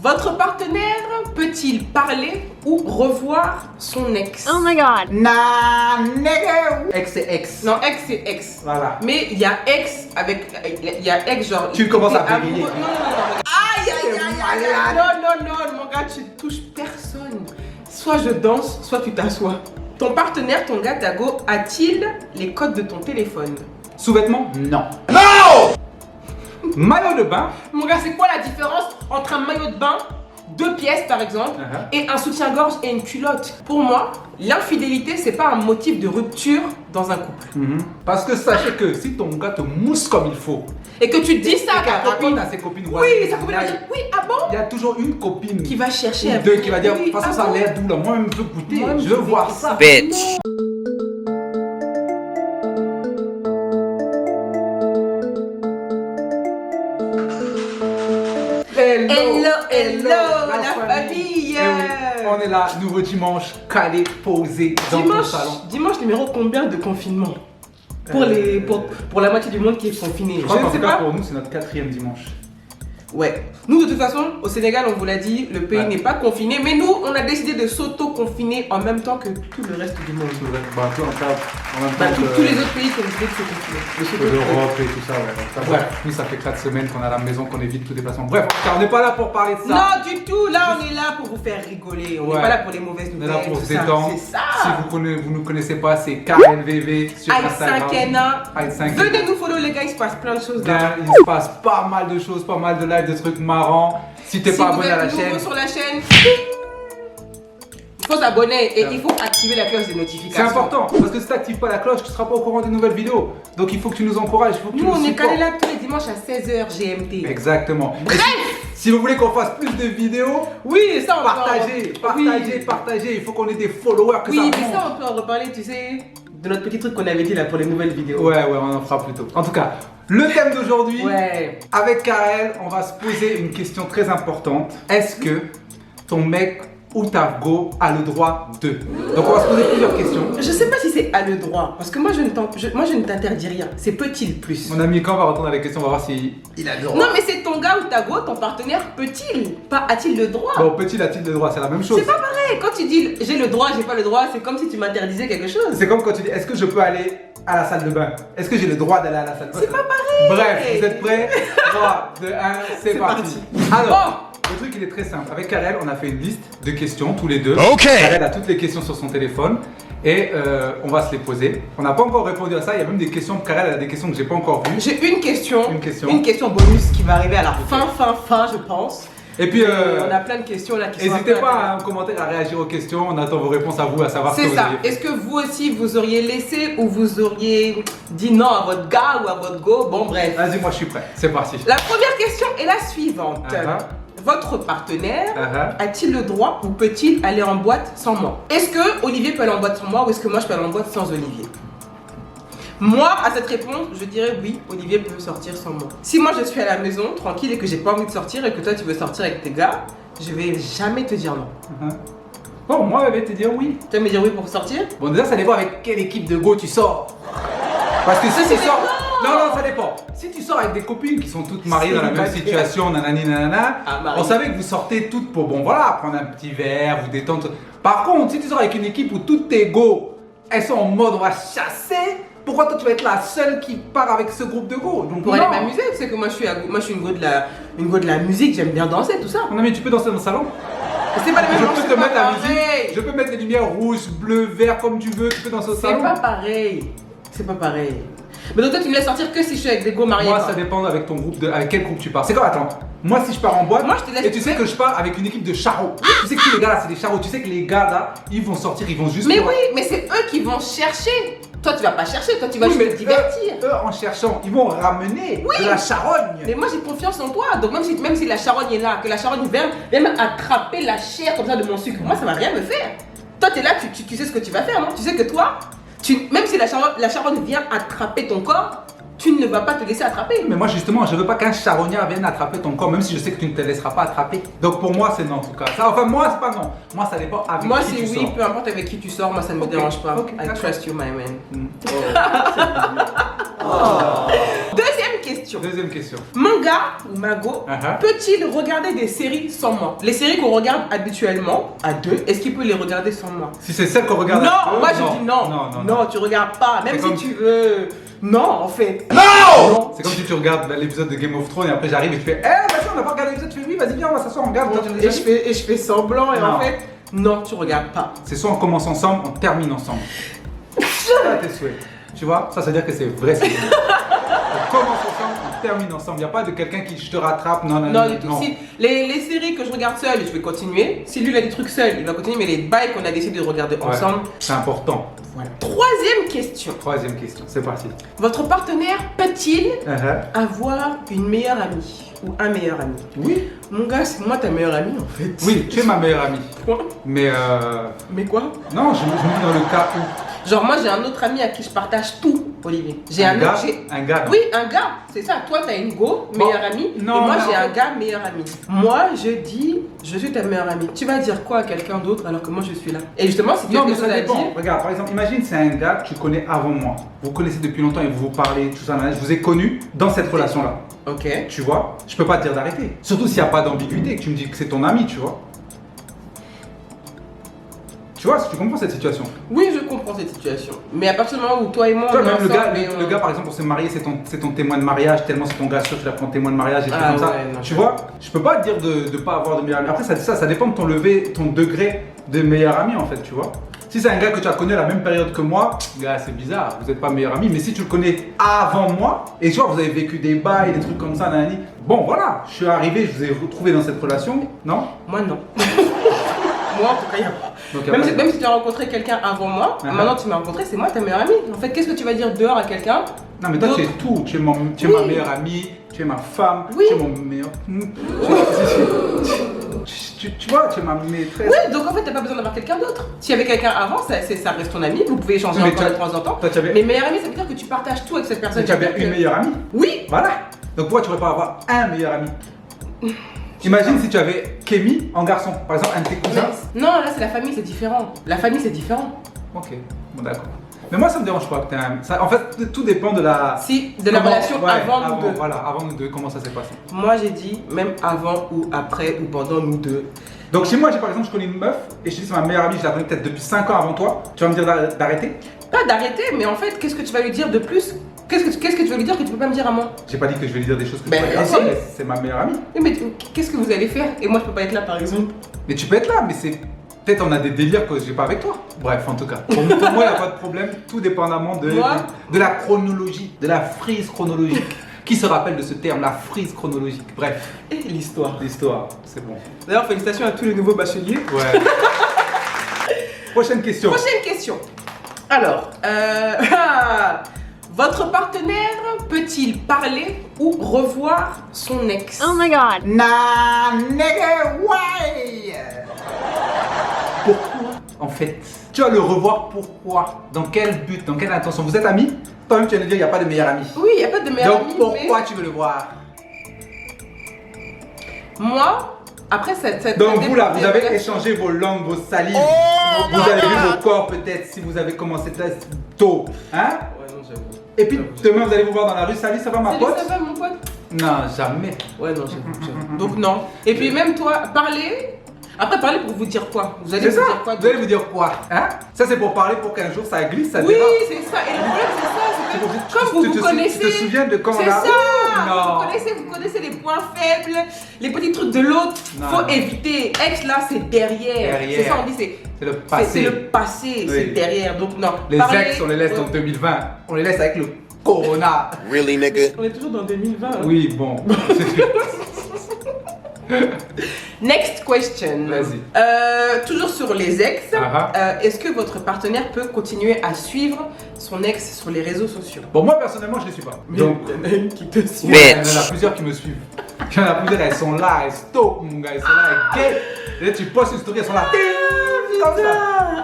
Votre partenaire peut-il parler ou revoir son ex? Oh my god. Nah, nigga. Ex c'est ex. Non, ex c'est ex. Voilà. Mais il y a ex avec. Il y a ex genre. Tu commences à t'es bégayer. amoureux- Non. Aïe, aïe, aïe, aïe. Non, mon gars, tu touches personne. Soit je danse, soit tu t'assois. Ton partenaire, ton gars Tago, a-t-il les codes de ton téléphone? Sous-vêtements? Non. Non. Maillot de bain? Mon gars, c'est quoi la différence entre un maillot de bain, 2 pièces par exemple, et un soutien-gorge et une culotte? Pour moi, l'infidélité, c'est pas un motif de rupture dans un couple. Parce que sachez que si ton gars te mousse comme il faut, Et que tu dis ça à ta qu'elle copine. raconte à ses copines, Oui, sa copine va dire oui, ah bon? il y a toujours une copine Qui va chercher ou à deux qui va dire, de oui, toute façon ah ça a bon? l'air doux là, moi-même je veux goûter, Moi-même, je veux je voir vais ça. Bitch. Hello, la la famille. Eh oui, on est là, nouveau dimanche, calé, posé dans ton salon. Dimanche numéro combien de confinement? Pour la moitié du monde qui est confiné. Je crois Je ne qu'en sais tout cas pas. pour nous c'est notre 4e dimanche. Ouais. Nous, de toute façon, au Sénégal, on vous l'a dit, le pays Ouais. n'est pas confiné. Mais nous, on a décidé de s'auto-confiner en même temps que tout le reste du monde. Bah, tout en même Bah, temps tous les autres pays qui ont décidé de se confiner. De s'auto-confiner. l'Europe et tout ça, ouais. Donc, bref, nous ça fait 4 semaines qu'on est à la maison, qu'on évite tout déplacement. Bref, on n'est pas là pour parler de ça. Non, du tout. Là, on est là pour vous faire rigoler. On n'est Ouais. pas là pour les mauvaises On est nouvelles. là pour tout se ça. détendre. C'est ça. Si vous ne connaissez pas, c'est KNVV sur Instagram. Aïe5NA. Aïe5NA. Venez nous follow, les gars, il se passe plein de choses Bien, là. il se passe pas mal de choses, pas mal de lives, de trucs marrants. Si t'es Si pas vous abonné à la êtes nouveau chaîne, sur la chaîne, il faut s'abonner et il faut activer la cloche des c'est notifications. important parce que si t'actives pas la cloche, tu seras pas au courant des nouvelles vidéos. Donc il faut que tu nous encourages, il faut que tu Nous, nous on est supportes. calés là tous les dimanches à 16h GMT. Exactement. Bref. Si vous voulez qu'on fasse plus de vidéos, Oui, ça on peut partagez, en... partagez, Oui. partagez. Il faut qu'on ait des followers que Oui, ça mais monte. ça on peut en reparler, tu sais, de notre petit truc qu'on avait dit là pour les nouvelles vidéos. Ouais, on en fera plus tôt. En tout cas, le thème d'aujourd'hui, Ouais. avec Karel, on va se poser une question très importante. Est-ce que ton mec ou ta go a le droit de? Donc on va se poser plusieurs questions. Je sais pas si c'est à le droit, parce que moi je ne t'interdis rien. C'est peut-il plus? Mon ami, quand on va retourner à la question, on va voir si il a le droit. Non mais c'est ton gars ou ta go, ton partenaire, peut-il? Pas a-t-il le droit? Bon, petit a-t-il le droit? C'est la même chose. C'est pas pareil, quand tu dis j'ai le droit, j'ai pas le droit, c'est comme si tu m'interdisais quelque chose. C'est comme quand tu dis, est-ce que je peux aller à la salle de bain? Est-ce que j'ai le droit d'aller à la salle de bain? C'est pas pareil. Bref, vous êtes prêts? 3, 2, 1, c'est parti. Alors, le truc il est très simple. Avec Karel, on a fait une liste de questions tous les deux. Ok. Karel a toutes les questions sur son téléphone et on va se les poser. On n'a pas encore répondu à ça. Il y a même des questions. Karel a des questions que j'ai pas encore vues. J'ai une question. Une question. Une question bonus qui va arriver à la fin, je pense. Et puis, On a plein de questions là qui sont un n'hésitez peu pas en commentaire à réagir aux questions. On attend vos réponses à vous, à savoir ce que C'est vous ça. avez fait. Est-ce que vous aussi vous auriez laissé ou vous auriez dit non à votre gars ou à votre go? Bon bref. Vas-y, moi je suis prêt. C'est parti. La première question est la suivante. Votre partenaire Uh-huh. a-t-il le droit ou peut-il aller en boîte sans moi? Est-ce que Olivier peut aller en boîte sans moi ou est-ce que moi je peux aller en boîte sans Olivier? Moi, à cette réponse, je dirais oui, Olivier peut sortir sans moi. Si moi je suis à la maison, tranquille, et que j'ai pas envie de sortir et que toi tu veux sortir avec tes gars, je vais jamais te dire non. Bon, moi je vais te dire oui. Tu vas me dire oui pour sortir? Bon, déjà, ça dépend avec quelle équipe de go tu sors. Parce que si Ça, tu c'est sors. des- Non, ça dépend. Si tu sors avec des copines qui sont toutes mariées dans la même Célibataires. situation, nanani nanana, Ah, mariées. on savait que vous sortez toutes pour, bon voilà, prendre un petit verre, vous détendre. Par contre, si tu sors avec une équipe où toutes tes go, elles sont en mode on va chasser, pourquoi toi tu vas être la seule qui part avec ce groupe de go? Donc, Pour aller non. m'amuser, tu sais que moi je suis une go de la musique, j'aime bien danser, tout ça. Mon ami, tu peux danser dans le salon? Mais c'est pas les mêmes Je gens, peux c'est te pas mettre la pareil. musique, je peux mettre des lumières rouges, bleues, verts comme tu veux, tu peux danser au C'est salon. pas pareil. C'est pas pareil. Mais donc toi tu me laisses sortir que si je suis avec des go mariés. Moi, quoi. ça dépend avec ton groupe avec quel groupe tu pars. C'est comme, attends, moi si je pars en boîte, Moi, je te laisse et tu sais faire. que je pars avec une équipe de charros. Tu sais que tous les gars là, c'est des charros. Tu sais que les gars là, ils vont sortir, ils vont juste. Mais pour- oui, mais c'est eux qui vont chercher. Toi tu vas pas chercher, toi tu vas Oui, juste mais te divertir. Eux, en cherchant, ils vont ramener de la charogne. Mais moi j'ai confiance en toi, donc même si la charogne est là, que la charogne vient même attraper la chair comme ça de mon sucre, moi ça va rien me faire. Toi t'es là, tu sais ce que tu vas faire, non? Tu sais que toi, même si la charogne vient attraper ton corps, tu ne vas pas te laisser attraper. Mais moi justement, je veux pas qu'un charognard vienne attraper ton corps, même si je sais que tu ne te laisseras pas attraper. Donc pour moi, c'est non en tout cas. Ça, enfin moi, c'est pas non. Moi, ça dépend avec Moi qui c'est tu oui, sors. peu importe avec qui tu sors, moi ça ne me Ok, dérange pas. ok, I d'accord. trust you my man. Mm. Deuxième question. question. Deuxième question. Mon gars ou Mago Uh-huh. peut-il regarder des séries sans moi? Les séries qu'on regarde habituellement à deux, est-ce qu'il peut les regarder sans moi? Si c'est celle qu'on regarde. Non, moi je dis non. Non, tu regardes pas, même C'est si comme- tu veux. Non, en fait. Non. C'est comme si tu regardes l'épisode de Game of Thrones et après j'arrive et tu fais vas-y, on n'a pas regardé l'épisode, tu fais oui, vas-y, viens, on va s'asseoir, on regarde. Toi, tu l'as déjà vu. Et je fais semblant et en Non. fait, non, tu regardes pas. C'est soit on commence ensemble, on termine ensemble. Ça, tes souhaits. Tu vois, ça veut dire que c'est vrai. C'est vrai. On commence ensemble, on termine ensemble. Il n'y a pas de quelqu'un qui je te rattrape. Non, non, Non, du tout. Si, les séries que je regarde seule, je vais continuer. Si lui il a des trucs seul, il va continuer. Mais les bails qu'on a décidé de regarder Ouais, ensemble. c'est important. Voilà. Troisième question. Troisième question, c'est parti. Votre partenaire peut-il Uh-huh. avoir une meilleure amie ou un meilleur ami? Oui. Mon gars, c'est moi ta meilleure amie en fait. Oui, tu es ma meilleure amie. Point. Mais Mais quoi? non, je me dis dans le cas où. Genre moi j'ai un autre ami à qui je partage tout, Olivier. J'ai un gars, autre. un gars. non. Oui, un gars, c'est ça. Toi, t'as une go, meilleure amie. non, et moi, mais j'ai en un fait- gars, meilleur ami. Moi, je dis, je suis ta meilleure amie. Tu vas dire quoi à quelqu'un d'autre alors que moi, je suis là? Et justement, si tu as Non, mais quelque ça chose à dépend. dire. Regarde, par exemple, imagine c'est un gars que tu connais avant moi. Vous connaissez depuis longtemps et vous vous parlez, tout ça. Je vous ai connu dans cette relation-là. Ok. Tu vois, je peux pas te dire d'arrêter. Surtout s'il n'y a pas d'ambiguïté, que tu me dis que c'est ton ami, tu vois. Tu vois, si tu comprends cette situation. Oui, je comprends cette situation. Mais à partir du moment où toi et moi, Tu vois, on est même le ensemble gars, et on- le gars, par exemple, pour se marier, c'est ton témoin de mariage, tellement c'est ton gars sûr, tu l'apprends témoin de mariage et tout Ah comme ça. ouais, non, Tu je- vois, je peux pas te dire de pas avoir de meilleur ami. Après, ça dépend de ton degré de meilleur ami, en fait, tu vois. Si c'est un gars que tu as connu à la même période que moi, gars, c'est bizarre, vous n'êtes pas meilleur ami. Mais si tu le connais avant moi, et tu vois, vous avez vécu des bails, des trucs comme ça, nanani, bon, voilà, je suis arrivé, je vous ai retrouvé dans cette relation, non? Moi, non. Moi, en tout cas, il y a pas. Donc, y a Même pas si, de- même si tu as rencontré quelqu'un avant moi, Uh-huh. maintenant tu m'as rencontré, c'est moi ta meilleure amie. En fait, qu'est-ce que tu vas dire dehors à quelqu'un? Non, mais toi, tu es d'autre? tout. Tu es, tu es Oui. ma meilleure amie, tu es ma femme, Oui. tu es mon meilleur. Tu vois, tu es ma maîtresse. Oui, donc en fait, t'as pas besoin d'avoir quelqu'un d'autre. S'il y avait quelqu'un avant, ça reste ton ami, vous pouvez échanger Mais encore tu as- de temps en temps. Toi, tu avais, Mais meilleur ami, ça veut dire que tu partages tout avec cette personne. tu as bien C'est-à-dire une que- meilleure amie. Oui, Voilà. Donc pourquoi tu pourrais pas avoir un meilleur ami? Imagine si tu avais Kémy en garçon, par exemple, un de tes cousins. non, là c'est la famille, c'est différent. La famille, c'est différent. Ok, bon d'accord. Mais moi ça me dérange pas que t'aies un... en fait, tout dépend de la... Si, de la Comment- relation ouais, avant nous deux. Voilà, avant nous deux, comment ça s'est passé. Moi, j'ai dit, même avant ou après ou pendant nous deux. Donc si moi, par exemple, je connais une meuf et je dis c'est ma meilleure amie, je la connais peut-être depuis 5 ans avant toi, tu vas me dire d'arrêter? Pas d'arrêter, mais en fait, qu'est-ce que tu vas lui dire de plus? Qu'est-ce que tu vas lui dire que tu peux pas me dire à moi? J'ai pas dit que je vais lui dire des choses que Ben, tu peux dire à si. toi, mais c'est ma meilleure amie. Oui, mais qu'est-ce que vous allez faire? Et moi, je peux pas être là, par exemple. Mais tu peux être là, mais c'est... Peut-être on a des délires que j'ai pas avec toi. Bref, en tout cas. Pour moi, il n'y a pas de problème, tout dépendamment Moi de la chronologie, de la frise chronologique. Qui se rappelle de ce terme, la frise chronologique? Bref, Et l'histoire. l'histoire, c'est bon. D'ailleurs, félicitations à tous les nouveaux bacheliers. Ouais. Prochaine question. Prochaine question. Alors, votre partenaire peut-il parler ou revoir son ex? Oh my god. Na nigga, why? Pourquoi, en fait? Tu vas le revoir pourquoi? Dans quel but? Dans quelle intention? Vous êtes amis? Toi-même, tu viens de dire qu'il n'y a pas de meilleur ami. Oui, il n'y a pas de meilleur ami. Donc pourquoi tu veux le voir? mais moi, après, ça Donc vous là, dépend vous des avez relations. échangé vos langues, vos salives. Vous avez vu vos corps peut-être si vous avez commencé tôt. Hein? Ouais, non, j'avoue. Et puis demain vous allez vous voir dans la rue. Salut, ça va ma Salut, pote? ça va, mon pote? Non, jamais. Ouais, non, j'avoue. Donc, non. Et puis, même toi, parler. Après, parler pour vous dire quoi? Vous allez C'est vous ça. dire quoi? Vous allez vous dire quoi? Hein? Ça c'est pour parler pour qu'un jour ça glisse, ça Oui, dérape. c'est ça. Et le problème, c'est ça. C'est que Tu- comme tu vous te- vous connaissez. Tu te souviens de quand C'est on a... ça. Non. Vous connaissez les points faibles, les petits trucs de l'autre. Non, Faut non. éviter. Ex là, c'est derrière. Derrière. C'est ça, on dit, C'est le c'est passé. le passé, c'est Oui. derrière. Donc non. Les Parler- ex, on les laisse dans 2020. On les laisse avec le corona. Really, nigga? On est toujours dans 2020. hein. Oui, bon. Next question. Vas-y. Toujours sur les ex. Ah Est-ce que votre partenaire peut continuer à suivre son ex sur les réseaux sociaux? Bon, moi personnellement, je les suis pas. Donc, il y en a une qui te suit. ouais, il y en a plusieurs qui me suivent. Il y en a plusieurs, elles sont là, elles stalk, mon gars, elles sont là, elles guettent. Et là, tu postes une story, elles sont là. Comme ça.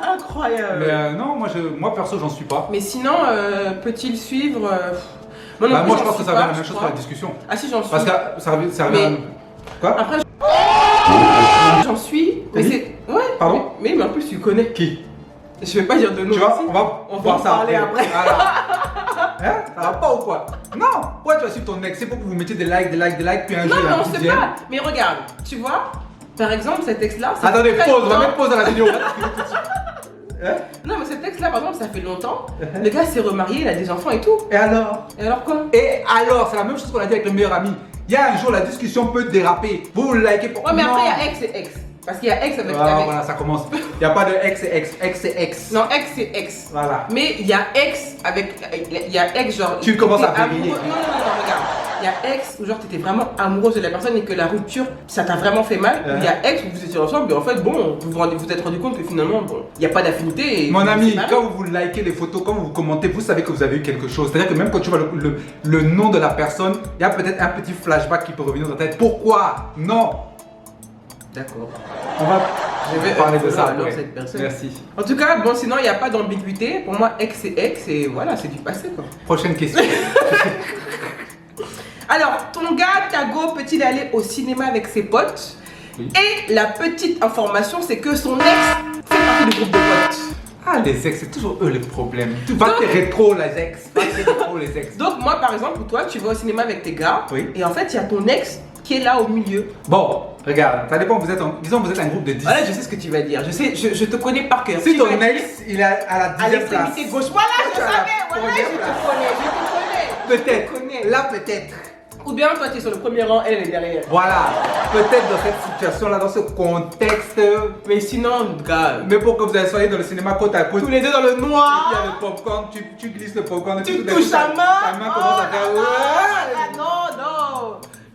Ah, incroyable. Mais non, moi perso, j'en suis pas. Mais sinon, peut-il suivre Moi non Bah, plus, moi, je j'en pense que suis ça pas, revient à la je même chose crois. pour la discussion. Ah si, j'en suis. Parce que ça revient Mais- à... Quoi? Après, j'en suis. Mais Oui. c'est. Ouais. Pardon? Mais en plus, tu connais. Qui? Je vais pas dire de nom. Tu vois, ici. on va On va voir en ça parler après. Voilà. Hein? Ça va pas ou quoi? Non! Pourquoi tu vas suivre ton ex? C'est pour que vous mettiez des likes, puis un Non, jour il y mais a un on petit sait DM. pas. Mais regarde, tu vois, par exemple, cet ex-là. ça Attendez, fait très pause, on va longtemps. mettre pause dans la vidéo. On va discuter tout de suite. Hein? Non, mais cet ex-là, par exemple, ça fait longtemps. Le gars s'est remarié, il a des enfants et tout. Et alors? Et alors quoi? Et alors, c'est la même chose qu'on a dit avec le meilleur ami. Il y a un jour, la discussion peut déraper. Vous le likez pour. Ouais, mais Non. après, il y a ex et ex. Parce qu'il y a ex avec. Ah, avec- voilà, ça commence. Il n'y a pas de ex et ex. Ex et ex. Non, ex c'est ex. Voilà. Mais il y a ex avec. Il y a ex genre. Tu commences à t'étais briller. amoureux- non, regarde. Il y a ex où genre t'étais vraiment amoureuse de la personne et que la rupture ça t'a vraiment fait mal. Ou il y a ex où vous étiez ensemble et en fait, bon, vous êtes rendu compte que finalement, bon, il n'y a pas d'affinité. et Mon vous vous ami, séparez. quand vous likez les photos, quand vous commentez, vous savez que vous avez eu quelque chose. C'est-à-dire que même quand tu vois le nom de la personne, il y a peut-être un petit flashback qui peut revenir dans ta tête. Pourquoi? Non. D'accord. On va Je vais parler de ça alors après. cette personne. Merci. En tout cas, bon, sinon il n'y a pas d'ambiguïté. Pour moi, ex c'est ex et voilà, c'est du passé quoi. Prochaine question. Alors, ton gars, Tago, peut-il aller au cinéma avec ses potes? Oui. Et la petite information, c'est que son ex fait partie du groupe de potes. Ah, les ex, c'est toujours eux les problèmes. Pas que t'es rétro, les ex. Pas que t'es rétro, les ex. Donc, moi, par exemple, pour toi, tu vas au cinéma avec tes gars. Oui. Et en fait, il y a ton ex qui est là au milieu. Bon, regarde, ça dépend, disons que vous êtes un groupe de 10. Voilà, je sais ce que tu vas dire. Je te connais par cœur. Si Tu ton vas dire ex, il est à la à 10e place. l'extrémité gauche. Voilà, je Tu as la savais. Voilà, je première te place. connais. Je te Peut-être. connais. Là, peut-être. Ou bien toi, tu es sur le premier rang, elle est derrière. Voilà. Peut-être dans cette situation-là, dans ce contexte. Mais sinon, gars, Mais pour que vous allez soyez dans le cinéma côte à côte. tous les deux dans le Et puis il y a noir. le popcorn, tu glisses le popcorn. et Tu tout d'un touches coup, ta main. Ta main commence à faire. Oh là là,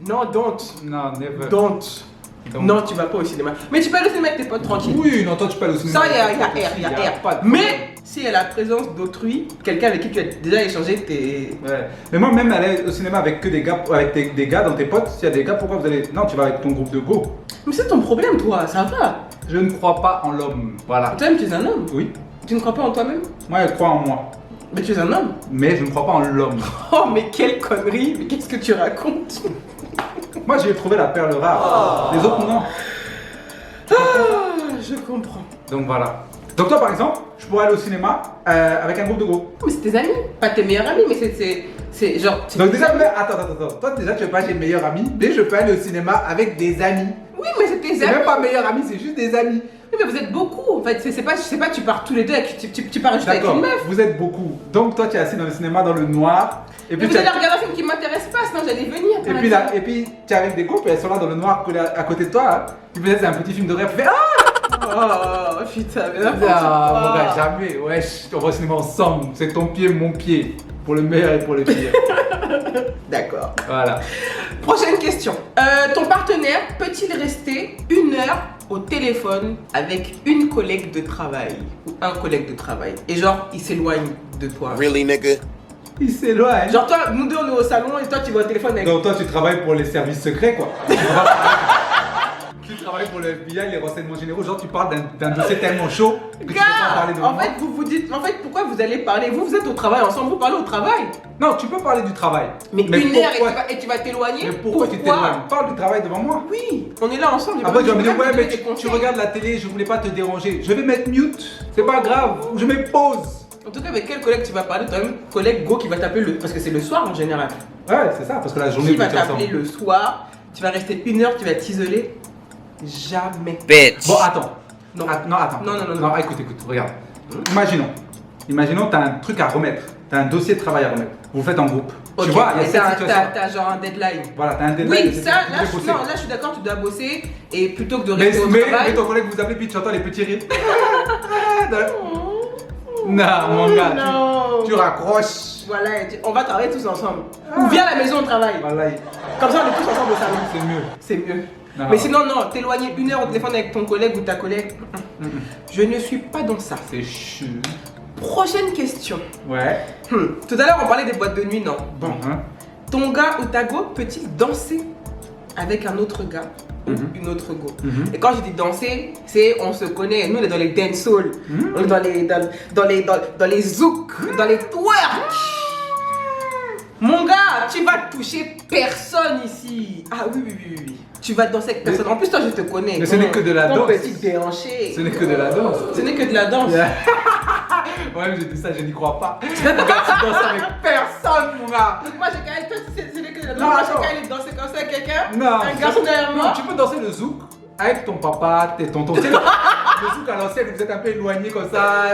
non, don't. Non, never. Don't. Donc. Non, tu vas pas au cinéma. Mais tu peux aller au cinéma avec tes potes tranquille. Oui, non, toi tu peux aller au cinéma. Ça, il y a R. pas de problème. Mais si elle a la présence d'autrui, quelqu'un avec qui tu as déjà échangé tes. Ouais. Mais moi, même aller au cinéma avec que des gars, avec des gars dans tes potes, s'il y a des gars, pourquoi vous allez. Non, tu vas avec ton groupe de go. Mais c'est ton problème, toi, ça va. Je ne crois pas en l'homme. Voilà. Toi-même, tu es un homme. Oui. Tu ne crois pas en toi-même? Moi, je crois en moi. Mais tu es un homme. Mais je ne crois pas en l'homme. Oh, mais quelle connerie. Mais qu'est-ce que tu racontes? Moi, j'ai trouvé la perle rare. Les autres, non. Ah, je comprends. Donc voilà. Donc toi, par exemple, je pourrais aller au cinéma avec un groupe de go. Mais c'est tes amis. Pas tes meilleurs amis, mais c'est genre. c'est Donc tes déjà, amis. mais attends. Toi, déjà, tu es pas chez meilleur ami, mais je peux aller au cinéma avec des amis. Oui, mais c'est tes C'est amis. même pas meilleur ami, c'est juste des amis. Oui, mais vous êtes beaucoup. En fait, c'est pas, tu pars tous les deux, avec, tu pars juste avec D'accord, une meuf. vous êtes beaucoup. Donc toi, tu es assis dans le cinéma dans le noir. Et Mais puis, vous tu as- allez regarder un film qui m'intéresse pas, sinon j'allais venir. et puis, là, et puis tu es avec des groupes et elles sont là dans le noir collées à côté de toi. Hein. Et peut-être c'est un petit film d'horreur. Tu fais Oh putain, mais n'importe mon gars, quoi. jamais. Wesh, on va au cinéma ensemble. C'est ton pied, mon pied. Pour le meilleur et pour le pire. D'accord. Voilà. Prochaine question. Ton partenaire peut-il rester 1 heure au téléphone avec une collègue de travail ou un collègue de travail et genre il s'éloigne de toi? Really, nigga? Il s'éloigne. Genre toi, nous deux on est au salon et toi tu vas au téléphone avec. Donc toi, tu travailles pour les services secrets, quoi. Tu travailles pour le FBI, les renseignements généraux. Genre, tu parles d'un dossier tellement chaud que tu peux pas Gars, parler de en moi. fait vous vous dites, en fait pourquoi vous allez parler? Vous êtes au travail ensemble, vous parlez au travail. Non, tu peux parler du travail. Mais 1 heure pourquoi- et tu vas t'éloigner. Mais pourquoi tu t'éloignes? Parle du travail devant moi. Oui, on est là ensemble. Après, tu vas me dire, peux pas ouais, te mais donner des tu conseils. regardes la télé, je voulais pas te déranger. Je vais mettre mute. C'est pas grave. Je mets pause. En tout cas, avec quel collègue tu vas parler? Toi, même collègue Go qui va t'appeler le. Parce que c'est le soir en général. Ouais, c'est ça, parce que la journée, Qui vous va étiez t'appeler ensemble. le soir? Tu vas rester 1 heure, tu vas t'isoler? Jamais. Bitch. Bon, attends. Non. Non, attends. Non. Écoute, regarde. Imaginons, t'as un truc à remettre. T'as un dossier de travail à remettre. Vous le faites en groupe. Ok, Tu vois, il y a et cette t'as situation. t'as genre un deadline. Voilà, t'as un deadline. Oui, c'est- ça, tu là, devais je, bosser. non, là je suis d'accord, tu dois bosser et plutôt que de Mais, rester au mais travail. ton collègue vous appelle puis tu entends les petits rires. Non, mon gars, non. tu raccroches. Voilà, on va travailler tous ensemble. Ou viens à la maison, on travaille. Voilà, Comme ça, on est tous ensemble au salon. c'est mieux. C'est mieux. Non. Mais sinon, non, t'éloigner 1 heure au téléphone avec ton collègue ou ta collègue. Je ne suis pas dans ça. C'est chiant. Prochaine question. Ouais. Tout à l'heure, on parlait des boîtes de nuit, non? Bon. Hein? Ton gars ou ta go peut-il danser avec un autre gars ou une autre go? Et quand je dis danser, c'est on se connaît. Nous, on est dans les dancehall. On est dans les zouks, dans les twerk. Mon gars, tu vas toucher personne ici. Ah oui. tu vas danser avec personne. En plus, toi, je te connais. Mais ce n'est que de la danse. Petit déhanché. Ce n'est que de la danse. Ce n'est que de la danse. Ouais, mais j'ai dit ça, je n'y crois pas. Regarde, tu danses avec personne, mon gars. Donc moi, j'ai quand même, toi, ce n'est que de la danse. Non, Moi, attends. j'ai quand même dansé comme ça avec quelqu'un. Non. Un garçon derrière Non, moi. tu peux danser le zouk avec ton papa, tes tontons. Tu sais, le zouk à l'ancienne, vous êtes un peu éloignés comme ça.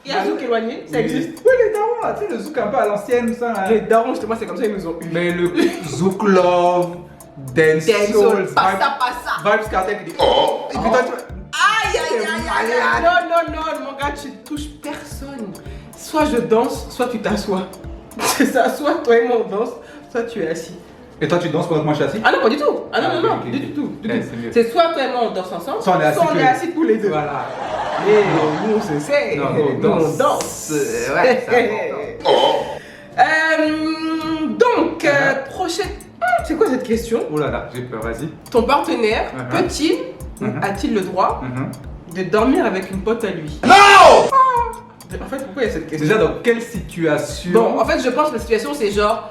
Il y a un zouk éloigné, ça existe. Oui, les darons là, tu sais, le zouk un peu à l'ancienne, ça. Là. Les darons, justement, c'est comme ça, ils nous ont eu. Mais le zouk love, dance souls, passa. vibes cartel qui dit oh. Et puis toi, tu vas. Aïe, aïe, aïe, aïe. Non, mon gars, tu touches personne. Soit je danse, soit tu t'assois. C'est ça, soit toi et moi on danse, soit tu es assis. Et toi, tu danses pendant que moi je suis assis? Ah non, pas du tout. Ah non, Ah, non, ok, du ok. tout. Ouais, c'est mieux. C'est soit toi et moi on danse ensemble, Soit on est assis tous les deux. Voilà. Et nous on se sait. Non, Nous, on danse. Ouais, c'est Donc, prochaine. C'est quoi cette question? Oh là là, j'ai peur, vas-y. Ton partenaire Uh-huh. peut-il ou Uh-huh. a-t-il le droit de dormir avec une pote à lui? Non! En fait, pourquoi il y a cette question? Déjà, dans quelle situation? Bon, en fait, je pense que la situation, c'est genre,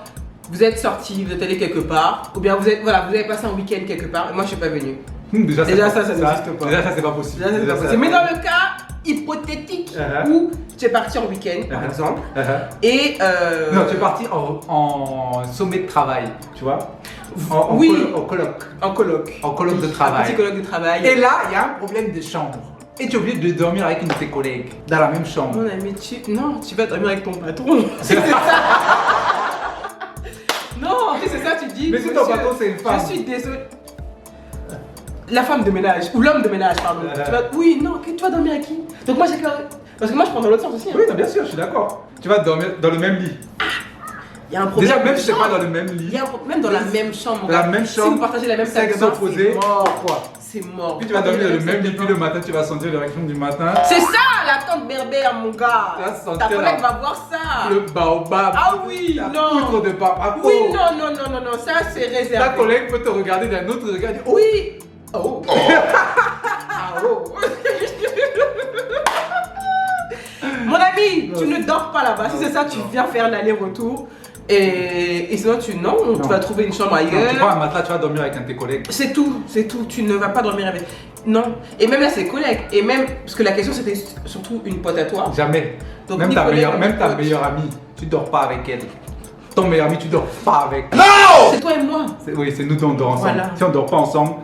vous êtes sortis, vous êtes allés quelque part, ou bien vous avez passé un week-end quelque part, et moi je suis pas venu. Déjà, ça n'existe pas. Déjà, ça, c'est pas possible. Déjà, c'est pas possible. Mais dans le cas hypothétique Uh-huh. où tu es parti en week-end, par Uh-huh. exemple, Uh-huh. et. Non, tu es parti en sommet de travail, tu vois? Oui. En colloque. En coloc. En colloque de Un travail. petit colloque de travail. Et là, il y a un problème de chambre. Et tu es obligé de dormir avec une de tes collègues dans la même chambre. Mon ami, tu vas dormir avec ton patron. C'est ça. Non, c'est ça, tu dis. Mais si ton monsieur, patron, c'est une femme. Je suis désolée. La femme de ménage, ou l'homme de ménage, pardon. Oui, non, tu vas dormir avec qui? Donc moi j'ai que. Parce que moi je prends dans l'autre sens aussi. Hein. Oui, non, bien sûr, je suis d'accord. Tu vas dormir dans le même lit. Il y a un problème. Déjà, même de si c'est chambre. pas dans le même lit. Il y a un problème, même dans la même chambre. La même Si chambre. vous partagez la même salle de Sexe bain, opposé. c'est mort. Quoi? C'est mort. Puis tu vas dormir dans le même lit, puis puis le matin, tu vas sentir l'érection du matin. C'est ça la tante berbère, mon gars. Tu vas sentir Ta collègue la- va voir ça. Le baobab. Ah oui, la non. poudre de papa. Oui, non, ça c'est réservé. Ta collègue peut te regarder d'un autre regard et dire oh, Oui. Oh. Ah oh. Mon ami, tu ne dors pas là-bas. Si c'est ça, tu viens faire l'aller-retour. Et sinon, tu vas trouver une chambre non, ailleurs. tu prends un matelas, tu vas dormir avec un de tes collègues. C'est tout. Tu ne vas pas dormir avec. Non. Et même là, c'est collègues. Et même, parce que la question c'était surtout une pote à toi. Jamais. Donc, même ni ta collègue, meilleure, ni même ta pote. meilleure amie, tu dors pas avec elle. Ton meilleur ami, tu dors pas avec. C'est toi et moi. Oui, c'est nous deux, on dort ensemble. Voilà. Si on dort pas ensemble,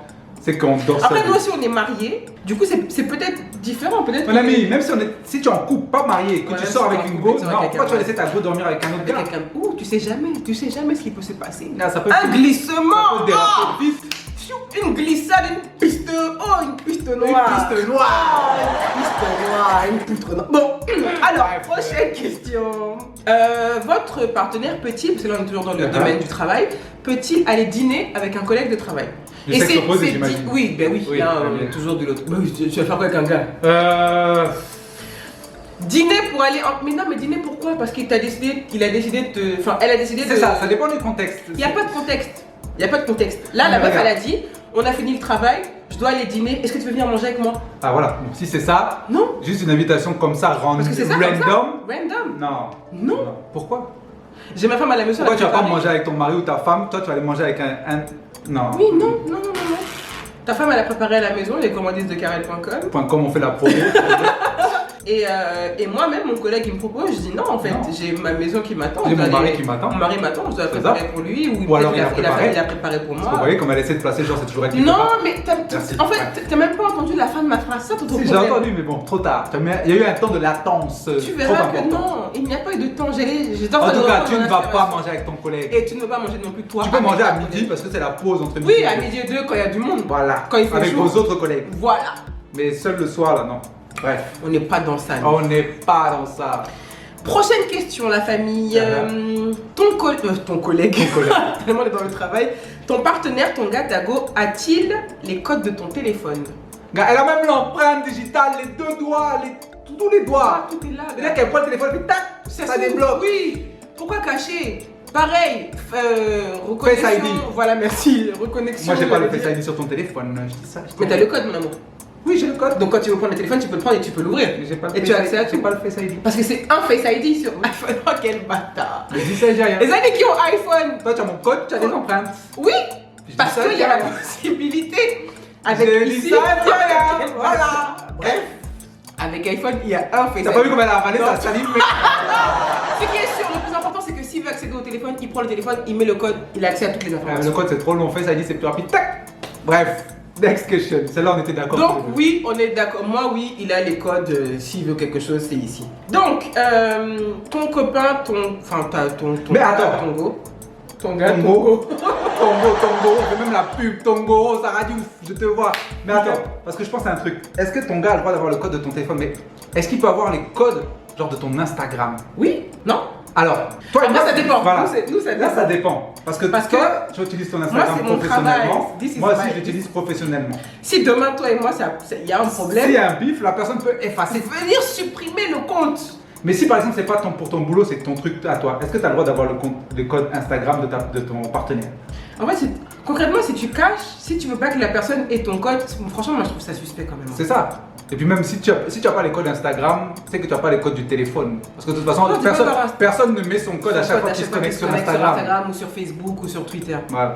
c'est qu'on dort seul. Après, nous aussi, on est mariés. Du coup, c'est peut-être différent. Peut-être. Mon ami, même si tu es en couple, pas marié, que Ouais, tu sors si avec t'es en une couple, go, tu non, sors avec pourquoi tu vas quelqu'un. laisser ta go dormir avec un autre Avec gars? quelqu'un. Ouh, tu sais jamais ce qui peut se passer. Là, ça peut Un glissement. ça peut déraper vite. Une glissade, une piste. Oh, une piste noire. Une piste noire. Une piste noire, une poutre noire. Bon, alors, Ouais, prochaine question. Votre partenaire peut-il, parce que là on est toujours dans le Uh-huh. domaine du travail, peut-il aller dîner avec un collègue de travail? Du sexe opposé, c'est j'imagine. oui, ben oui, Oui, hein, très bien. toujours de l'autre. Ben oui, tu vas faire quoi avec un gars? Dîner pour aller en. Mais non, mais dîner pourquoi? Parce qu'il a décidé de te. Enfin, elle a décidé de. C'est ça dépend du contexte. Il n'y a pas de contexte. Il n'y a pas de contexte. Là, la Mais meuf, elle regarde. a dit on a fini le travail, je dois aller dîner, est-ce que tu veux venir manger avec moi? Ah voilà, donc si c'est ça, Non. juste une invitation comme ça, Parce que c'est ça, comme ça. random. Random. Non. Non. Pourquoi? J'ai ma femme à la maison. Pourquoi elle tu a vas pas préparé. manger avec ton mari ou ta femme, toi tu vas aller manger avec un... Non. Oui, non. Ta femme, elle a préparé à la maison, les commandises de Karel.com. Point com, on fait la promo. Et moi-même, mon collègue, il me propose, je dis non, en fait, Non. j'ai ma maison qui m'attend. J'ai je dois mon mari aller- qui m'attend. Mon mari m'attend, je dois C'est préparer ça. pour lui. Ou alors il a peut-être préparé. il a préparé pour Parce que moi. vous voyez comme elle essaie de placer, genre c'est toujours elle qui Non, prépare. mais Merci. en fait, t'as même pas entendu la fin de ma phrase, ça, ton Si, j'ai problème. entendu, mais bon, trop tard. Il y a eu un temps de latence Tu trop verras que important. non, il n'y a pas eu de temps. En tout cas, tu ne vas pas manger avec ton collègue. Et tu ne vas pas manger non plus toi. Tu peux avec manger ta à midi collègue. parce que c'est la pause entre midi Oui, et à deux. midi et deux quand il y a du monde. Voilà. Quand il fait Avec chaud. vos autres collègues. Voilà. Mais seul le soir là, non. Bref. On n'est pas dans ça. nous. On n'est pas dans ça. Prochaine question, la famille. Ton collègue. Ton collègue. Tellement on est dans le travail. Ton partenaire, ton gars Dago, a-t-il les codes de ton téléphone? Gars, elle a même l'empreinte digitale, les deux doigts, tous les doigts. Tout est là. C'est-à-dire qu'elle prend le téléphone et tac, ça débloque. Oui. Pourquoi cacher? Pareil. Reconnexion. Face ID. Voilà, merci. Reconnexion. Moi j'ai pas le j'allais dire. Face ID sur ton téléphone, je dis ça. Mais t'as le code, mon amour. Oui, j'ai le code. Donc quand tu veux prendre le téléphone, tu peux le prendre et tu peux l'ouvrir. Mais j'ai pas le Et Face tu as ID, accès à j'ai tout. pas le Face ID. Parce que c'est un Face ID sur iPhone. Oh, quel bâtard. Mais dis ça, j'ai rien. Les amis qui ont iPhone. Toi tu as mon code, tu as des empreintes. Oui. Parce qu'il y a la possibilité. Avec J'ai dit ici, ça, rien. Voilà. Bref. avec iPhone, il y a un Face T'as ID. pas vu comment elle a avalé Non. sa salive, mec? Ce qui est sûr, le plus important, c'est que s'il veut accéder au téléphone, il prend le téléphone, il met le code, il a accès à toutes les informations. Le code c'est trop long, Face ID c'est plus rapide. Tac. Bref. Next question. Celle-là, on était d'accord. Donc oui, on est d'accord. Moi oui, il a les codes. S'il veut quelque chose, c'est ici. Donc ton copain, ton Mais attends. ton gars, Tongo. Tongo. On fait même la pub. Tongo, Sarah Diouf, je te vois. Mais attends, parce que je pense à un truc. Est-ce que ton gars a le droit d'avoir le code de ton téléphone? Mais est-ce qu'il peut avoir les codes, genre de ton Instagram? Oui, non. Alors, toi et Après, moi, ça dépend. Voilà. Nous, ça Là, dépend. ça dépend. Parce que toi, tu utilises ton Instagram c'est mon professionnellement. travail. This is Moi aussi, my- je l'utilise professionnellement. Si demain, toi et moi, il y a un problème, S'il y a un bif, la personne peut effacer. venir supprimer le compte. Mais si par exemple, c'est pas pour ton boulot, c'est ton truc à toi, est-ce que tu as le droit d'avoir le code Instagram de ton partenaire? En fait, concrètement, si tu caches, si tu veux pas que la personne ait ton code, franchement, moi, je trouve ça suspect quand même. C'est ça. Et puis même si tu as pas les codes Instagram, c'est que tu n'as pas les codes du téléphone. Parce que de toute façon, Non, tu peux avoir un- personne ne met son code à chaque fois qu'il se connecte sur Instagram. ou sur Facebook ou sur Twitter. Voilà.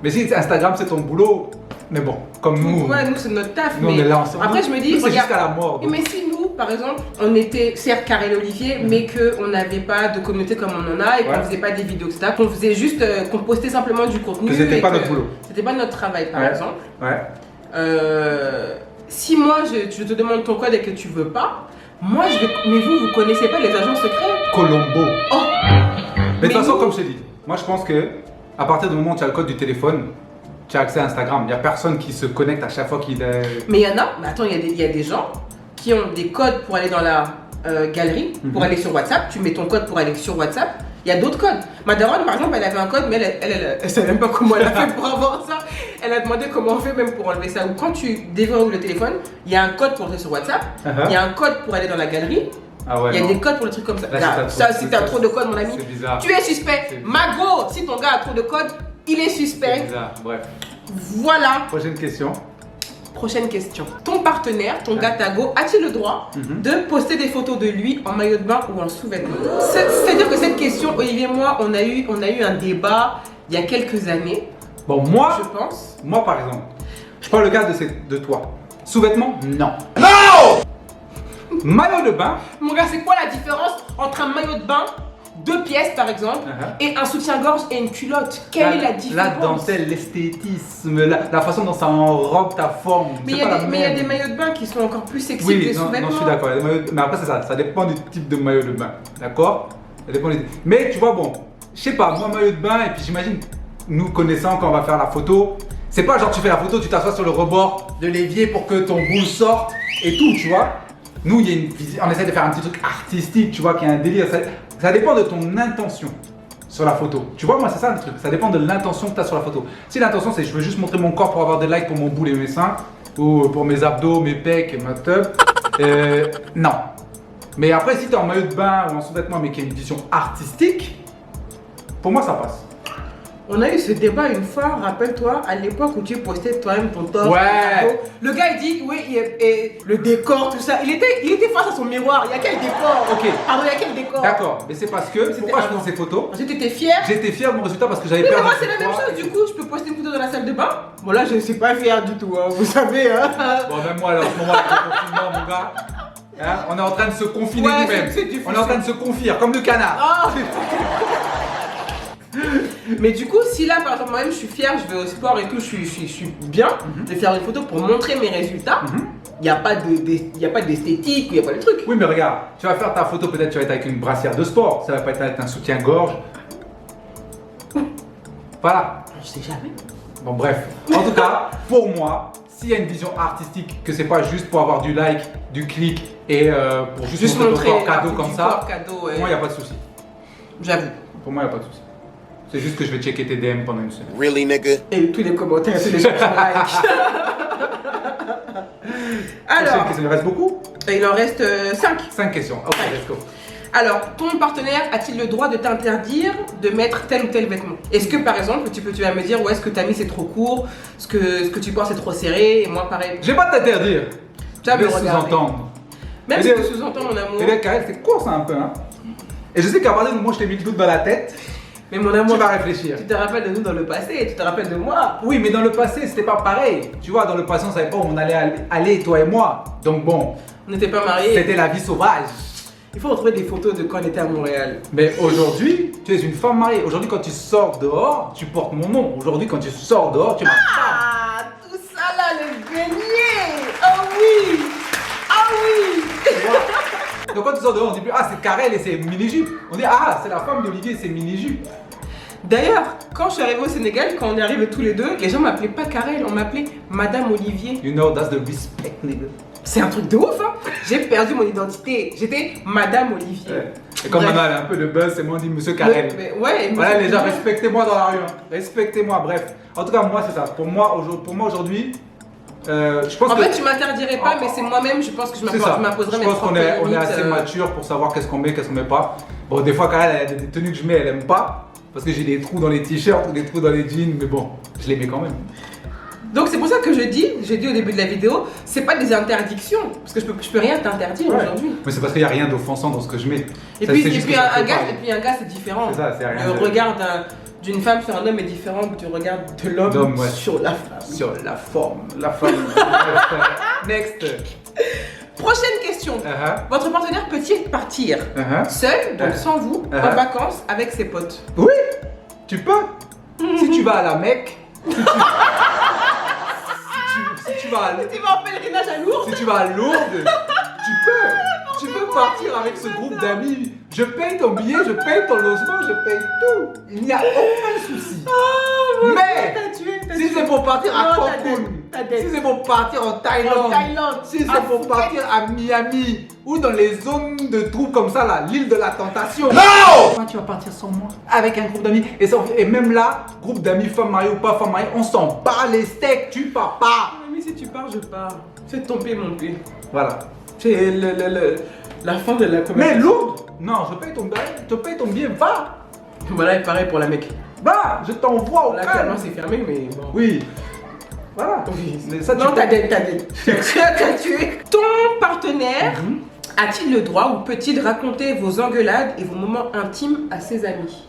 Mais si Instagram c'est ton boulot, mais bon, comme nous, Ouais, nous, c'est notre taf. nous on mais est là ensemble. Après, je me dis, Nous, c'est regarde, jusqu'à la mort. donc. mais si nous, par exemple, on était certes Karel et Olivier, mais qu'on n'avait pas de communauté comme on en a et qu'on Ouais. faisait pas des vidéos, etc., qu'on faisait juste, qu'on postait simplement du contenu. Que c'était et pas notre boulot. C'était pas notre travail, par Ouais. exemple. Ouais. Si moi, je te demande ton code et que tu veux pas, moi, je vais. Mais vous connaissez pas les agents secrets? Colombo. Oh! Mais de toute façon, nous- comme je t'ai dit, moi je pense que à partir du moment où tu as le code du téléphone, tu as accès à Instagram. Il n'y a personne qui se connecte à chaque fois qu'il est. Mais il y en a, mais attends, il y a des gens qui ont des codes pour aller dans la galerie, pour Mhm. aller sur WhatsApp. Tu mets ton code pour aller sur WhatsApp. Il y a d'autres codes. Ma daronne, par exemple, elle avait un code, mais elle savait même pas comment elle a fait pour avoir ça. Elle a demandé comment on fait même pour enlever ça. Ou quand tu déverrouilles le téléphone, il y a un code pour entrer sur WhatsApp. Il y a un code pour aller dans la galerie. Ah ouais. Il y a non. des codes pour des trucs comme ça. Là, Là, si ça, t'as si trop- t'as trop de codes, mon ami, C'est bizarre. tu es suspect. C'est- Mago, si ton gars a trop de codes, il est C'est suspect. bizarre. Bref. Voilà. Prochaine question. Prochaine question. Ton partenaire, ton gatago, a-t-il le droit de poster des photos de lui en maillot de bain ou en sous-vêtements? C'est-à-dire que cette question, Olivier et moi, on a eu un débat il y a quelques années, Bon, moi, je pense. moi par exemple, je prends le cas de toi. Sous-vêtements? Non. Non! Maillot de bain? Mon gars, c'est quoi la différence entre un maillot de bain, 2 pièces par exemple, et un soutien-gorge et une culotte? Quelle est la différence? La dentelle, l'esthétisme, la façon dont ça enrobe ta forme. Mais il c'est y, pas la mais il y a même. des maillots de bain qui sont encore plus sexy que Oui, des non, sous-vêtements. je suis d'accord. Les maillots- Mais après, c'est ça dépend du type de maillot de bain. D'accord? Ça dépend des- Mais tu vois, bon, je sais pas, moi, maillot de bain, et puis j'imagine, nous connaissant quand on va faire la photo, c'est pas genre tu fais la photo, tu t'assois sur le rebord de l'évier pour que ton boule sorte et tout, tu vois. Nous, il y a on essaie de faire un petit truc artistique, tu vois, qui a un délire. Ça dépend de ton intention sur la photo. Tu vois, moi, c'est ça le truc. Ça dépend de l'intention que tu as sur la photo. Si l'intention, c'est je veux juste montrer mon corps pour avoir des likes pour mon boule et mes seins, ou pour mes abdos, mes pecs et ma tub, non. Mais après, si tu es en maillot de bain ou en sous-vêtements, mais qu'il y a une vision artistique, pour moi, ça passe. On a eu ce débat une fois, rappelle-toi, à l'époque où tu postais toi-même ton torse. Ouais. ton tableau. Le gars il dit, oui, et le décor, tout ça. Il était face à son miroir. Il y a quel décor? Ok. Pardon, il y a quel décor? D'accord, mais c'est parce que, C'était pourquoi je avant. prends ces photos? Ensuite, tu étais fier. J'étais fier de mon résultat parce que j'avais Oui, mais perdu moi, c'est du la même poids. chose. Du coup, je peux poster une photo dans la salle de bain. Bon, là, je ne suis pas fier du tout, hein, vous savez. Hein. Bon, même moi, là, en ce moment, avec le confinement, mon gars, hein, on est en train de se confiner Ouais, nous-mêmes. c'est du On est en train de se confire, comme le canard. Ah. Mais du coup, si là, par exemple, moi-même, je suis fière, je vais au sport et tout, je suis bien de faire une photo pour montrer mes résultats. Il n'y a pas d'esthétique, il n'y a pas de truc. Oui, mais regarde, tu vas faire ta photo, peut-être tu vas être avec une brassière de sport, ça va pas être avec un soutien-gorge. Voilà. Je sais jamais. Bon, bref. En tout cas, pour moi, s'il y a une vision artistique, que c'est pas juste pour avoir du like, du clic et pour juste, montrer ton corps cadeau un comme du ça, corps cadeau, ouais. pour moi, il n'y a pas de souci. J'avoue. Pour moi, il n'y a pas de souci. C'est juste que je vais checker tes DM pendant une semaine. Really, nigga? Et tous les commentaires, tous les gens qui like. Alors, Il en reste beaucoup? il en reste 5. 5 questions. Ok, let's go. Alors, ton partenaire a-t-il le droit de t'interdire de mettre tel ou tel vêtement? Est-ce que par exemple, tu vas me dire, ouais, ce que tu as mis c'est trop court, ce que tu portes c'est trop serré, et moi pareil. Je vais pas t'interdire. Tu vas Je me vais regarder. sous-entendre. Même Et si les- tu sous-entends mon amour. Et là, Karel, c'est court ça un peu, hein. Et je sais qu'à partir du moment où je t'ai mis le doute dans la tête, Mais mon amour, Tu vas réfléchir. tu te rappelles de nous dans le passé, tu te rappelles de moi. Oui, mais dans le passé, c'était pas pareil. Tu vois, dans le passé, on savait pas où on allait aller, toi et moi. Donc bon, On n'était pas mariés. c'était la vie sauvage. Il faut retrouver des photos de quand on était à Montréal. Mais aujourd'hui, tu es une femme mariée. Aujourd'hui, quand tu sors dehors, tu portes mon nom. Aujourd'hui, quand tu sors dehors, tu m'as. Ah, tout ça là, le beignet. Oh oui. Ah oui. Donc quand tu sors dehors, on dit plus ah c'est Karel et c'est mini-jupe. On dit ah c'est la femme d'Olivier et c'est mini-jupe. D'ailleurs, quand je suis arrivée au Sénégal, quand on est arrivés tous les deux, les gens m'appelaient pas Karel, on m'appelait Madame Olivier. You know that's the respect, nigga. C'est un truc de ouf, hein. J'ai perdu mon identité. J'étais Madame Olivier. Ouais. Et comme Bref. maintenant elle a un peu de buzz, c'est moi on dit Monsieur Karel. Ouais. Voilà les gens, respectez-moi dans la rue. Hein. Respectez-moi, bref. En tout cas moi c'est ça. Pour moi aujourd'hui, je pense En que. fait, tu m'interdirais pas, mais c'est moi-même, je pense que je C'est ça. m'imposerais Je mes pense propres qu'on est limites, assez mature pour savoir qu'est-ce qu'on met, qu'est-ce qu'on met pas. Bon, des fois, Karel, elle a des tenues que je mets, elle aime pas. Parce que j'ai des trous dans les t-shirts ou des trous dans les jeans, mais bon, je les mets quand même. Donc c'est pour ça que j'ai dit au début de la vidéo, c'est pas des interdictions, parce que je peux rien t'interdire Ouais. aujourd'hui. Mais c'est parce qu'il n'y a rien d'offensant dans ce que je mets. Et Ça, puis, c'est juste que je un peux gars, pas. c'est différent. C'est ça, c'est rien Le de- regard d'une femme sur un homme est différent du regard de l'homme D'homme, ouais. sur la femme. Sur la forme, la femme. Next. Prochaine question. Votre partenaire peut-il partir seul, donc sans vous, en vacances avec ses potes? Oui, tu peux. Si tu vas à la Mecque, si tu vas à Tu vas en pèlerinage à Lourdes? Si tu vas à Lourdes, tu peux partir avec ce groupe d'amis. Je paye ton billet, je paye ton logement, je paye tout. Il n'y a aucun souci. Mais si c'est pour partir à Cancun, si c'est pour partir en Thaïlande, si c'est pour partir à Miami ou dans les zones de trous comme ça là, l'île de la tentation. Non! Toi, tu vas partir sans moi avec un groupe d'amis et même là, groupe d'amis, femme mariée ou pas femme mariée, on s'en bat les steaks, tu pars pas. Mais si tu pars, je pars. C'est ton pied, mon pied. Voilà. C'est la fin de la conversation. Mais Lourdes, non, je paye ton billet, va. Voilà, et pareil pour la Mecque. Va, je t'envoie au Là, calme. clairement, c'est fermé, mais bon. Oui. Voilà. Oui. Mais ça, tu Non, peux- t'as tué. Ton partenaire a-t-il le droit ou peut-il raconter vos engueulades et vos moments intimes à ses amis?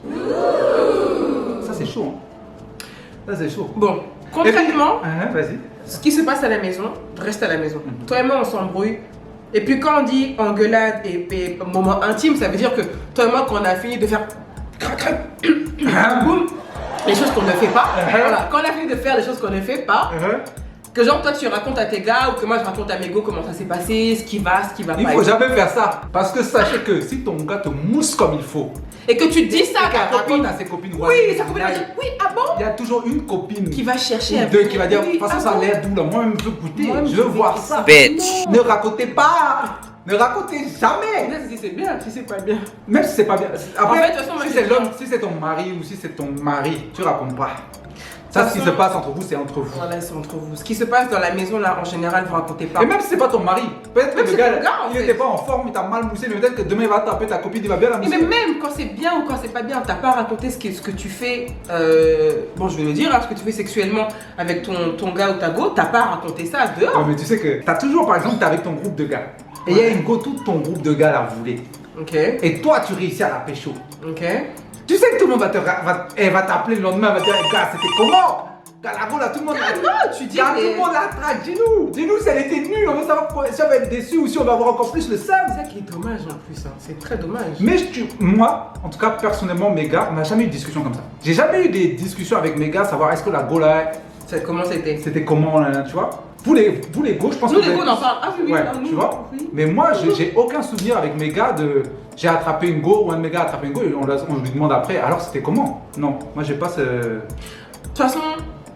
Ça, c'est chaud. Hein. Ça, c'est chaud. Bon, concrètement, Vas-y. ce qui se passe à la maison, reste à la maison. Toi et moi, on s'embrouille. Et puis quand on dit engueulade et moment intime, ça veut dire que toi et moi, quand on a fini de faire crac crac, boum, les choses qu'on ne fait pas. Voilà, quand on a fini de faire les choses qu'on ne fait pas, que genre toi tu racontes à tes gars ou que moi je raconte à mes go comment ça s'est passé, ce qui va Il pas. faut jamais faire ça. Parce que sachez que si ton gars te mousse comme il faut, Et que tu dis ça à et qu'elle ta copine. raconte à ses copines, Oui, sa copine va dire oui, ah bon? il y a toujours une copine Qui va chercher ou à deux qui va dire, de oui, toute façon ah ça a bon? l'air doux là, moi-même je veux goûter, Moi-même, je je veux vais voir essayer. ça. Bitch. Ne racontez pas. Ne racontez jamais. Même si c'est bien, si c'est pas bien. Même si c'est pas bien. Après, En fait, de toute façon, moi, si je c'est dis- l'homme, si c'est ton mari ou si c'est ton mari, tu racontes pas. Ça, ce qui se façon- passe entre vous, c'est entre vous. Voilà, c'est entre vous. Ce qui se passe dans la maison là, en général, vous racontez pas. Et même si c'est pas ton mari, peut-être que Même le si gars, c'est ton gars, en il fait. n'était pas en forme, il t'a mal moussé, mais peut-être que demain il va taper ta copine, il va bien la Et mousser. mais même quand c'est bien ou quand c'est pas bien, t'as pas raconté ce que tu fais, bon je vais le dire, hein, ce que tu fais sexuellement avec ton gars ou ta go, t'as pas raconté ça dehors. Ouais, mais tu sais que t'as toujours, par exemple, t'es avec ton groupe de gars. Et il y a une go, tout ton groupe de gars la voulait. Ok, Et toi, tu réussis à la pécho. ok. Tu sais que tout le monde elle va t'appeler le lendemain, elle va dire, gars, c'était comment? Gars, la go là, tout le monde Ah non, tu dis Gars, mais- tout le monde la traque, dis-nous. Dis-nous si elle était nulle, on veut savoir si on va être déçu ou si on va avoir encore plus le seum. C'est ça qui est dommage en plus, hein. C'est très dommage. Mais moi, en tout cas, personnellement, mes gars, on n'a jamais eu de discussion comme ça. J'ai jamais eu des discussions avec mes gars, savoir est-ce que la go là, Comment c'était? c'était comment, là, tu vois. Vous les go, je pense Nous que les vous go êtes- on en parle. Ah oui, oui, Ouais, ah, nous, tu vois. oui. Mais moi, j'ai aucun souvenir avec mes gars de. J'ai attrapé une go ou un de mes gars a attrapé une go et on lui demande après, alors c'était comment? Non, moi j'ai pas ce. De toute façon,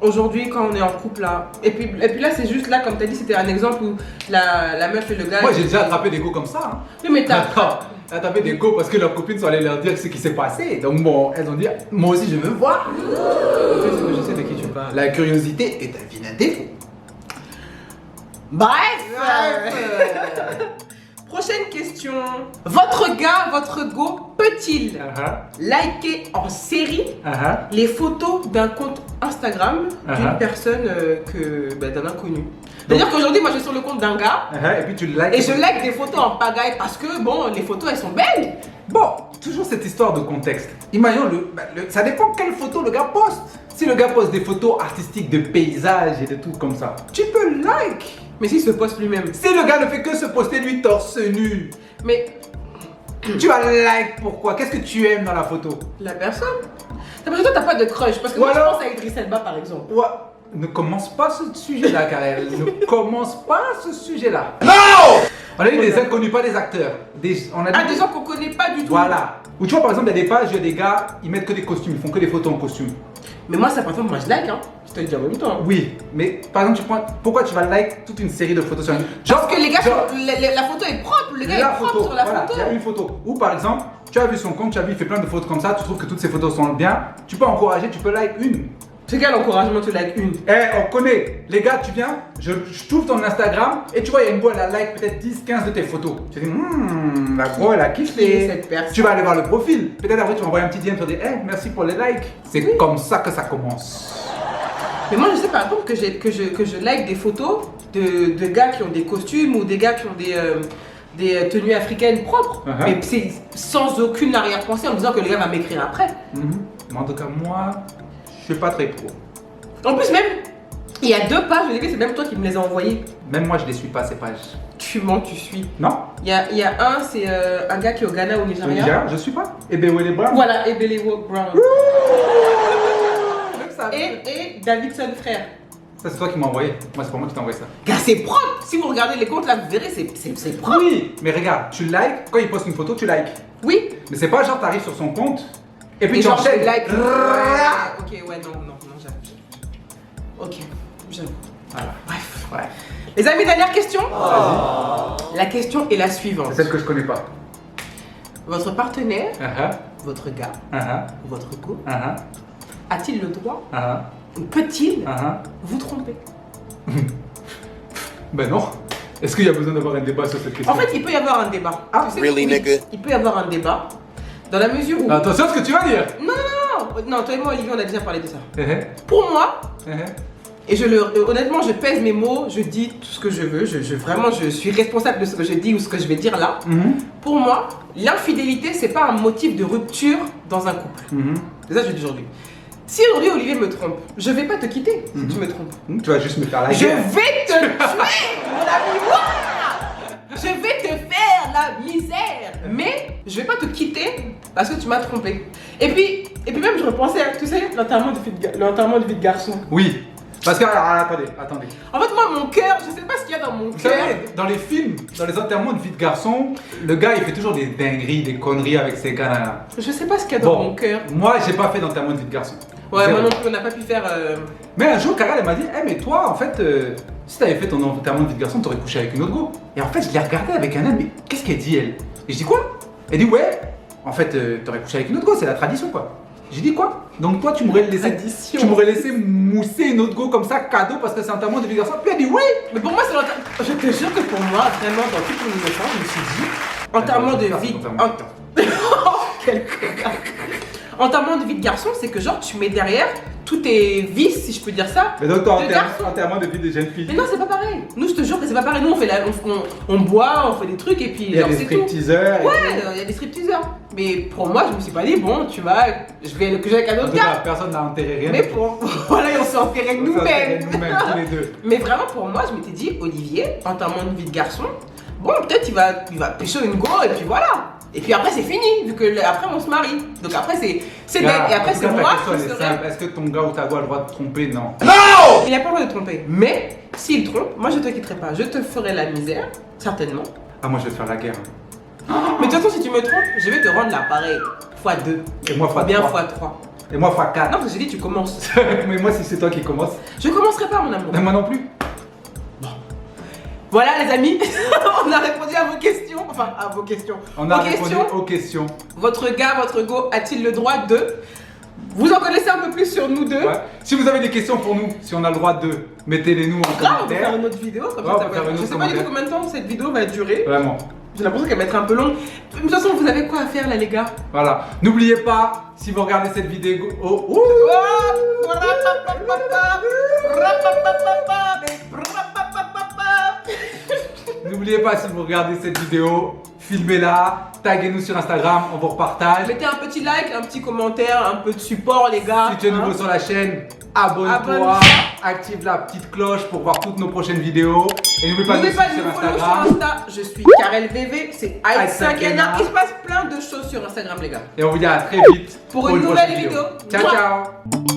aujourd'hui, quand on est en couple là, et puis là, c'est juste là, comme tu as dit, c'était un exemple où la meuf et le gars. Moi j'ai déjà attrapé des go comme ça. Hein. Oui, mais t'as. Attends, attrapé des go parce que leurs copines sont allées leur dire ce qui s'est passé. Donc bon, elles ont dit, moi aussi je veux voir. Je sais de qui tu parles. La curiosité est un vilain défaut. Bref, prochaine question. Votre gars, votre go, peut-il liker en série les photos d'un compte Instagram d'une personne d'un inconnu? C'est-à-dire qu'aujourd'hui, moi je suis sur le compte d'un gars Et puis tu likes. et je like des photos en pagaille parce que bon, les photos elles sont belles. Bon, toujours cette histoire de contexte. Imaginons, ça dépend quelle photo le gars poste. Si le gars poste des photos artistiques de paysages et de tout comme ça, tu peux like. Mais s'il se poste lui-même. Si le gars ne fait que se poster lui torse nu, Mais tu vas like pourquoi? Qu'est-ce que tu aimes dans la photo? la personne. Parce que toi, t'as pas de crush. Parce que moi, je pense à Idriss Elba, par exemple. Ouais. Ne commence pas ce sujet-là, Karel. Ne commence pas ce sujet-là. Non! On a dit des inconnus, pas des acteurs. On a dit des gens qu'on connaît pas du tout. Voilà. Ou tu vois, par exemple, il y a des pages, il y a des gars, ils mettent que des costumes, ils font que des photos en costume. Mais moi, ça, par exemple, moi, je like, hein. Je te le dis en même temps. Oui, mais par exemple, pourquoi tu vas like toute une série de photos sur un... Parce que les gars, la photo est propre. Le gars est propre sur la voilà, photo. Il y a une photo. Ou par exemple, tu as vu son compte, tu as vu, il fait plein de photos comme ça, tu trouves que toutes ces photos sont bien, tu peux encourager, tu peux like une. C'est quel encouragement tu like une? On connaît. Les gars, tu viens, je trouve ton Instagram et tu vois, il y a une go, elle a like peut-être 10, 15 de tes photos. Tu dis, la go, elle a kiffé. Cette personne. Tu vas aller voir le profil. Peut-être après, tu vas envoyer un petit DM pour dire, merci pour les likes. C'est comme ça que ça commence. Mais moi, je sais par exemple que je like des photos de gars qui ont des costumes ou des gars qui ont des tenues africaines propres. Mais c'est sans aucune arrière-pensée en me disant que le gars va m'écrire après. Mais en tout cas, moi, je suis pas très pro. En plus, même, il y a 2 pages, Olivier, c'est même toi qui me les as envoyées. Même moi, je les suis pas, ces pages. Tu mens, tu suis. Non. Il y a un, c'est un gars qui est au Ghana, au Nigeria. Au Nigeria, je suis pas. Ebewele Brown. Voilà, Ebelewo Brown. Ça. Et Davidson frère. Ça, c'est toi qui m'as envoyé. Moi, c'est pas moi qui t'ai envoyé ça. Car c'est propre. Si vous regardez les comptes là, vous verrez, c'est propre. Oui, mais regarde, tu likes, quand il poste une photo, tu likes. Oui. Mais c'est pas genre, t'arrives sur son compte et puis tu genre, enchaînes. je like. Ok, ouais, non, j'avoue. Ok, j'avoue. Voilà. Bref. Ouais. Les amis, dernière question. La question est la suivante. C'est celle que je connais pas. Votre partenaire, votre gars, ou votre go, a-t-il le droit, ou peut-il vous tromper? Ben non. Est-ce qu'il y a besoin d'avoir un débat sur cette question? En fait, il peut y avoir un débat. Ah, tu sais, really, nigga? Il peut y avoir un débat dans la mesure où. Attention à ce que tu vas dire. Non, toi et moi, Olivier, on a déjà parlé de ça. Pour moi, et honnêtement, je pèse mes mots, je dis tout ce que je veux, vraiment, je suis responsable de ce que je dis ou ce que je vais dire là. Pour moi, l'infidélité, c'est pas un motif de rupture dans un couple. C'est ça que je dis aujourd'hui. Si aujourd'hui Olivier me trompe, je vais pas te quitter si tu me trompes. Tu vas juste me faire la guerre. Je vais te tuer, mon ami. Ouah, je vais te faire la misère. Mais je vais pas te quitter parce que tu m'as trompé. Et puis même je repensais à, tu sais, l'enterrement de vie de garçon. Oui. Parce que, attendez. En fait, moi, mon cœur, je sais pas ce qu'il y a dans mon Vous cœur. savez, dans les films, dans les enterrements de vie de garçon, le gars il fait toujours des dingueries, des conneries avec ces gars-là. Je sais pas ce qu'il y a dans mon cœur. Moi, j'ai pas fait d'enterrement de vie de garçon. Ouais, moi non plus, on n'a pas pu faire. Mais un jour, Karel elle m'a dit, mais toi, en fait, si t'avais fait ton enterrement de vie de garçon, t'aurais couché avec une autre go. Et en fait, je l'ai regardé avec un homme, mais qu'est-ce qu'elle dit elle? Et je dis quoi? Elle dit ouais. En fait, t'aurais couché avec une autre go, c'est la tradition quoi. J'ai dit quoi? Donc toi, tu m'aurais laissé mousser une autre go comme ça, cadeau, parce que c'est un enterrement de vie de garçon. Puis elle dit oui. Mais pour moi, c'est l'enterrement. Je te jure que pour moi, vraiment, dans toute mon innocence, je me suis dit enterrement de vie. Quel connard. Enterrement de vie de garçon, c'est que genre tu mets derrière tous tes vices, si je peux dire ça. Mais donc toi, de garçon. enterrement de vie de jeune fille. Mais non, c'est pas pareil. Nous, je te jure que c'est pas pareil. Nous, on fait on boit, on fait des trucs et puis Il y a genre, des c'est tout. stripteaseurs. Ouais, il y a des stripteaseurs. Mais pour moi, je me suis pas dit, bon, tu vois, je vais le coucher avec un En autre tout cas, gars. personne n'a enterré rien. Mais pour. Voilà, on s'est enterré nous-mêmes. Nous-mêmes, tous les deux. Mais vraiment, pour moi, je m'étais dit, Olivier, enterrement de vie de garçon, bon, peut-être il va pécho une go et puis voilà. Et puis après, c'est fini, vu que après, on se marie. Donc après, c'est dead. Et après, c'est moi qui serai. Est-ce que ton gars ou ta go a le droit de tromper? Non. Il n'a pas le droit de tromper. Mais s'il trompe, moi je te quitterai pas. Je te ferai la misère, certainement. Ah, moi je vais te faire la guerre. Mais de toute façon, si tu me trompes, je vais te rendre l'appareil x2. Et moi Ou bien x3. x3. Et moi x4. Non, parce que j'ai dit tu commences. Mais moi, si c'est toi qui commence. Je commencerai pas, mon amour. Moi non plus. Voilà, les amis, on a répondu à vos questions. Enfin, à vos questions. On a répondu aux questions. Votre gars, votre go a-t-il le droit de. Vous en connaissez un peu plus sur nous deux. Ouais. Si vous avez des questions pour nous, si on a le droit de, mettez-les nous en Grave, on peut commentaire. faire une autre vidéo. Comme Ouais, ça, on peut faire une je autre sais pas du tout commentaire. combien de temps cette vidéo va durer. Vraiment. J'ai l'impression qu'elle va être un peu longue. De toute façon, vous avez quoi à faire là, les gars? Voilà. N'oubliez pas, si vous regardez cette vidéo. N'oubliez pas, si vous regardez cette vidéo, filmez-la, taguez-nous sur Instagram, on vous repartage. Mettez un petit like, un petit commentaire, un peu de support les gars. Si tu es nouveau hein. sur la chaîne, abonne-toi, Abonne-toi. active la petite cloche pour voir toutes nos prochaines vidéos. Et n'oublie pas de nous N'oubliez pas de suivre nous sur follow sur Instagram. Insta. Je suis Karel VV, c'est Aït5NA. Il se passe plein de choses sur Instagram les gars. Et on vous dit à très vite Pour une prochaine nouvelle vidéo. Ciao, Mouah. ciao.